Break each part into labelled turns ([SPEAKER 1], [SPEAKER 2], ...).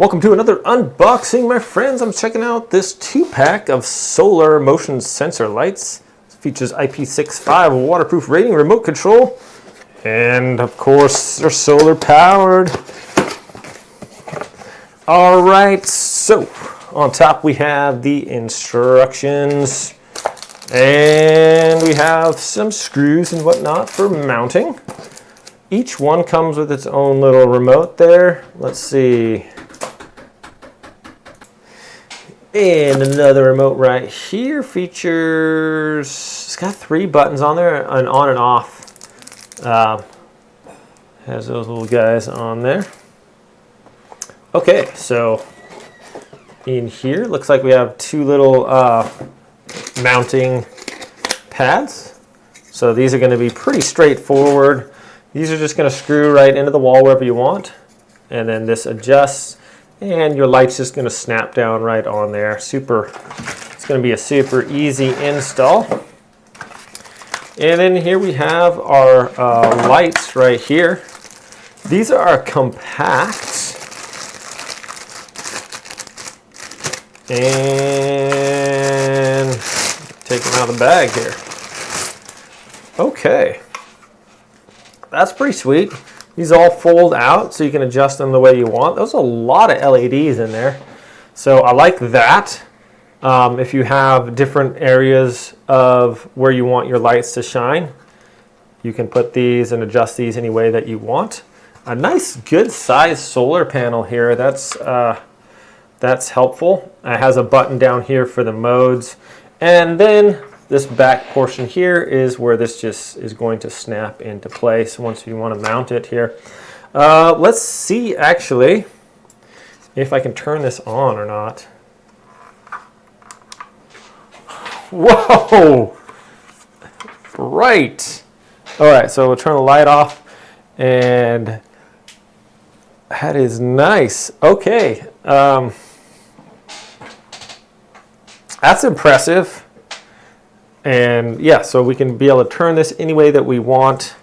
[SPEAKER 1] Welcome to another unboxing, my friends. I'm checking out this 2-pack of solar motion sensor lights. It features IP65 waterproof rating, remote control, and of course they're solar powered. All right, so on top we have the instructions, and we have some screws and whatnot for mounting. Each one comes with its own little remote there. Let's see. And another remote right here features, it's got 3 buttons on there, an on and off. Has those little guys on there. Okay, so in here, looks like we have 2 little mounting pads. So these are going to be pretty straightforward. These are just going to screw right into the wall wherever you want. And then this adjusts. And your light's just going to snap down right on there. It's going to be a super easy install. And then here we have our lights right here. These are compact. And take them out of the bag here. Okay. That's pretty sweet. These all fold out so you can adjust them the way you want. There's a lot of LEDs in there. So I like that. If you have different areas of where you want your lights to shine, you can put these and adjust these any way that you want. A nice good sized solar panel here. That's helpful. It has a button down here for the modes. And then this back portion here is where this just is going to snap into place once you want to mount it here. Let's see actually if I can turn this on or not. Whoa! Right. All right, so we'll turn the light off, and that is nice. Okay. That's impressive. And yeah, so we can be able to turn this any way that we want.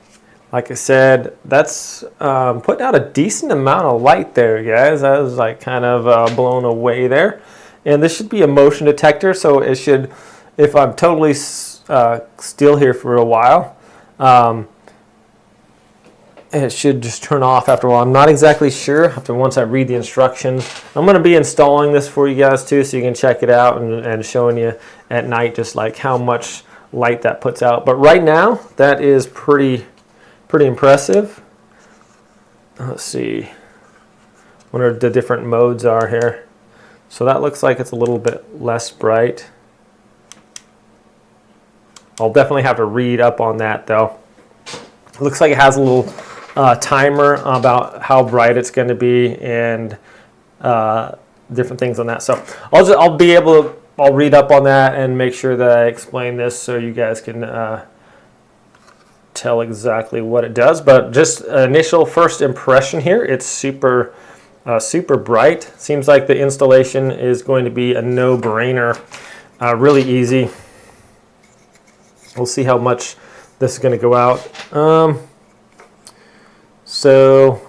[SPEAKER 1] Like I said, that's putting out a decent amount of light there, guys. I was like kind of blown away there. And this should be a motion detector, so it should, if I'm totally still here for a while, it should just turn off after a while. I'm not exactly sure once I read the instructions. I'm going to be installing this for you guys too, so you can check it out and showing you at night just like how much light that puts out. But right now, that is pretty impressive. Let's see. Wonder what the different modes are here. So that looks like it's a little bit less bright. I'll definitely have to read up on that though. It looks like it has a little timer about how bright it's going to be and different things on that. So I'll read up on that and make sure that I explain this so you guys can tell exactly what it does. But just initial first impression here, it's super bright. Seems like the installation is going to be a no-brainer, really easy. We'll see how much this is going to go out. So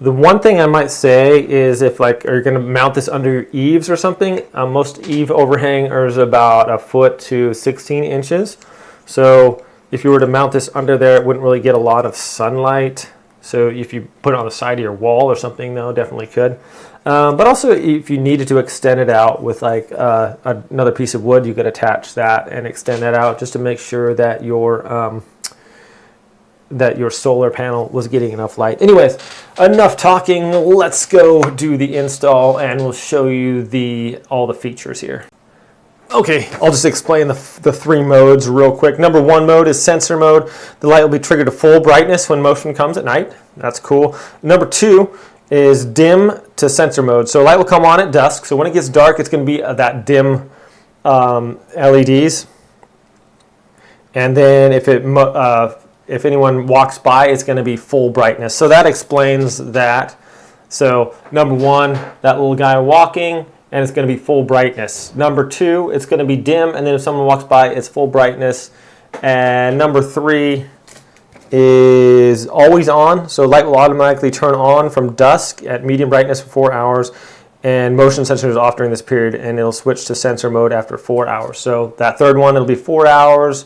[SPEAKER 1] the one thing I might say is if like you're going to mount this under your eaves or something, most eave overhang is about 1 foot to 16 inches. So if you were to mount this under there, it wouldn't really get a lot of sunlight. So if you put it on the side of your wall or something, though, definitely could. But also if you needed to extend it out with like another piece of wood, you could attach that and extend that out just to make sure that your solar panel was getting enough light. Anyways, enough talking. Let's go do the install and we'll show you all the features here. Okay, I'll just explain the 3 modes real quick. Number 1 mode is sensor mode. The light will be triggered to full brightness when motion comes at night. That's cool. Number 2 is dim to sensor mode. So light will come on at dusk. So when it gets dark, it's going to be that dim LEDs. And then if anyone walks by, it's going to be full brightness. So that explains that. So number 1, that little guy walking, and it's going to be full brightness. Number 2, it's going to be dim, and then if someone walks by, it's full brightness. And number 3, is always on, so light will automatically turn on from dusk at medium brightness for 4 hours, and motion sensor is off during this period, and it'll switch to sensor mode after 4 hours. So that third one, it'll be 4 hours.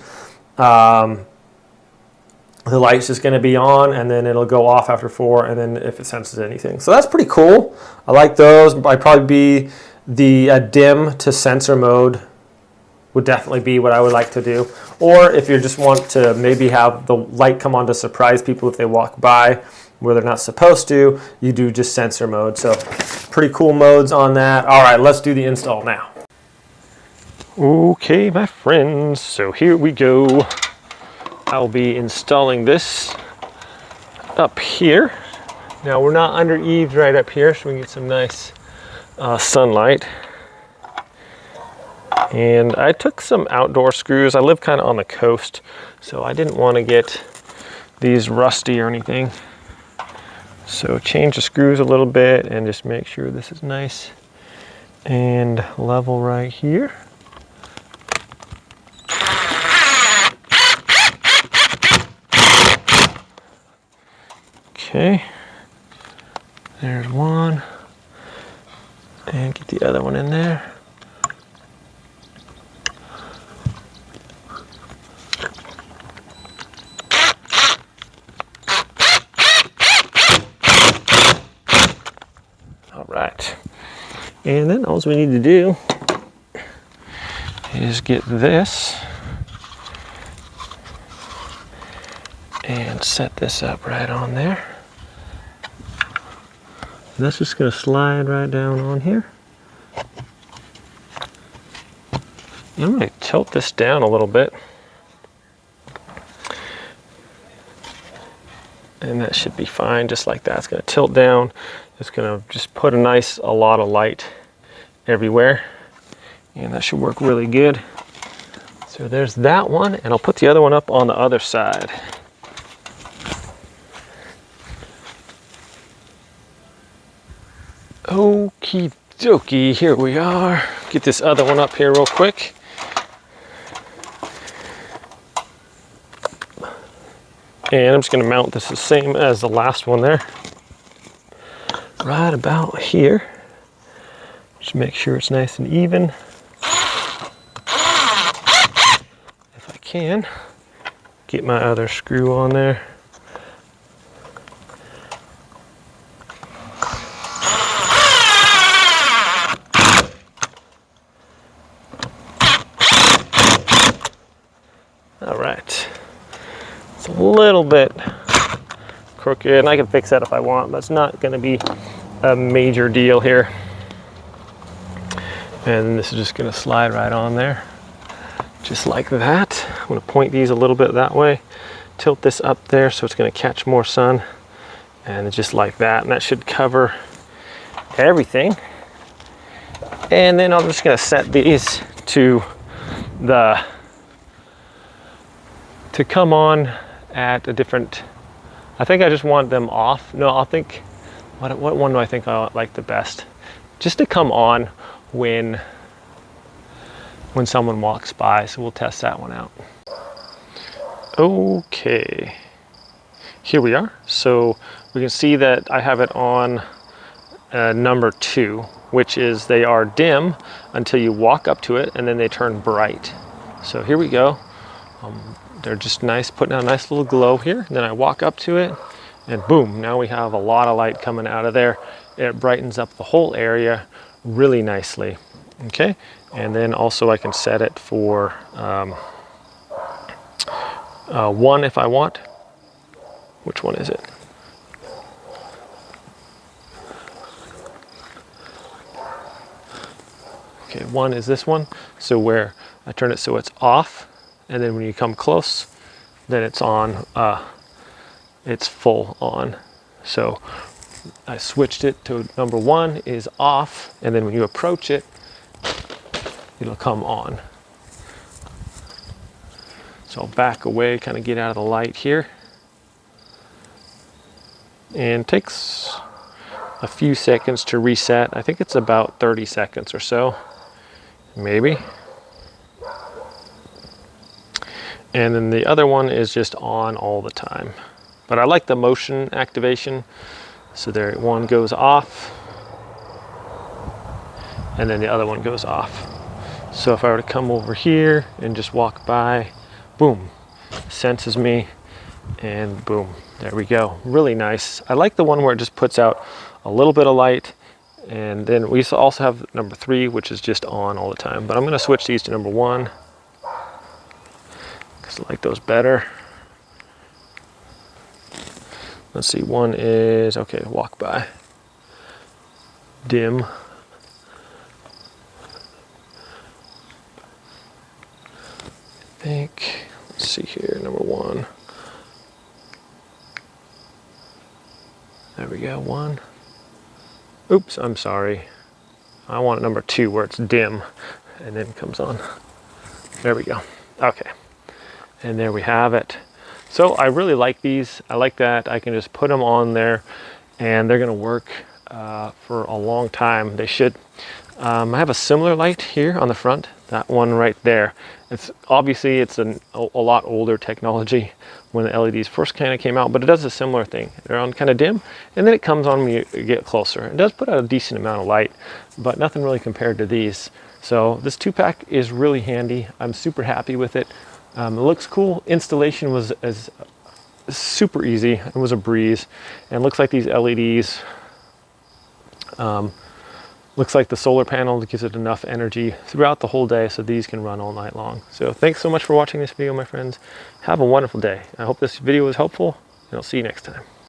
[SPEAKER 1] The light's just going to be on, and then it'll go off after 4, and then if it senses anything. So that's pretty cool. I like those. I'd probably be the dim to sensor mode would definitely be what I would like to do. Or if you just want to maybe have the light come on to surprise people if they walk by where they're not supposed to, you do just sensor mode. So pretty cool modes on that. All right, let's do the install now. Okay, my friends, so here we go. I'll be installing this up here. Now we're not under eaves right up here, so we can get some nice sunlight. And I took some outdoor screws. I live kind of on the coast, so I didn't want to get these rusty or anything. So change the screws a little bit and just make sure this is nice and level right here. Okay, there's one, and get the other one in there. All right, and then all we need to do is get this and set this up right on there. And that's just going to slide right down on here. And I'm going to tilt this down a little bit. And that should be fine, just like that. It's going to tilt down. It's going to just put a lot of light everywhere. And that should work really good. So there's that one, and I'll put the other one up on the other side. Okie dokie, here we are. Get this other one up here real quick. And I'm just going to mount this the same as the last one there. Right about here. Just make sure it's nice and even. If I can, get my other screw on there. All right. It's a little bit crooked, and I can fix that if I want, but it's not going to be a major deal here. And this is just going to slide right on there, just like that. I'm going to point these a little bit that way, tilt this up there so it's going to catch more sun, and just like that. And that should cover everything. And then I'm just going to set these to come on at a different, I think I just want them off. No, I'll think, what one do I think I like the best? Just to come on when someone walks by. So we'll test that one out. Okay, here we are. So we can see that I have it on number 2, which is they are dim until you walk up to it, and then they turn bright. So here we go. They're just nice, putting out a nice little glow here. Then I walk up to it, and boom, now we have a lot of light coming out of there. It brightens up the whole area really nicely. Okay, and then also I can set it for 1 if I want. Which one is it? Okay, 1 is this one. So where I turn it so it's off, and then when you come close, then it's on, it's full on. So I switched it to number 1 is off, and then when you approach it, it'll come on. So I'll back away, kind of get out of the light here. And it takes a few seconds to reset. I think it's about 30 seconds or so, maybe. And then the other one is just on all the time. But I like the motion activation. So there, one goes off, and then the other one goes off. So if I were to come over here and just walk by, boom, senses me, and boom, there we go. Really nice. I like the one where it just puts out a little bit of light. And then we also have number 3, which is just on all the time. But I'm going to switch these to number 1 because I like those better. Let's see, 1 is, okay, walk by. Dim. I think, let's see here, number 1. There we go, 1. Oops, I'm sorry. I want number 2 where it's dim and then comes on. There we go. Okay. And there we have it. So I really like these. I like that I can just put them on there and they're gonna work for a long time. They should. I have a similar light here on the front, that one right there. It's obviously it's a lot older technology when the LEDs first kind of came out, but it does a similar thing. They're on kind of dim, and then it comes on when you get closer. It does put out a decent amount of light, but nothing really compared to these. So this 2-pack is really handy. I'm super happy with it. It looks cool. Installation was super easy. It was a breeze, and it looks like these LEDs. Looks like the solar panel gives it enough energy throughout the whole day, so these can run all night long. So thanks so much for watching this video, my friends. Have a wonderful day. I hope this video was helpful, and I'll see you next time.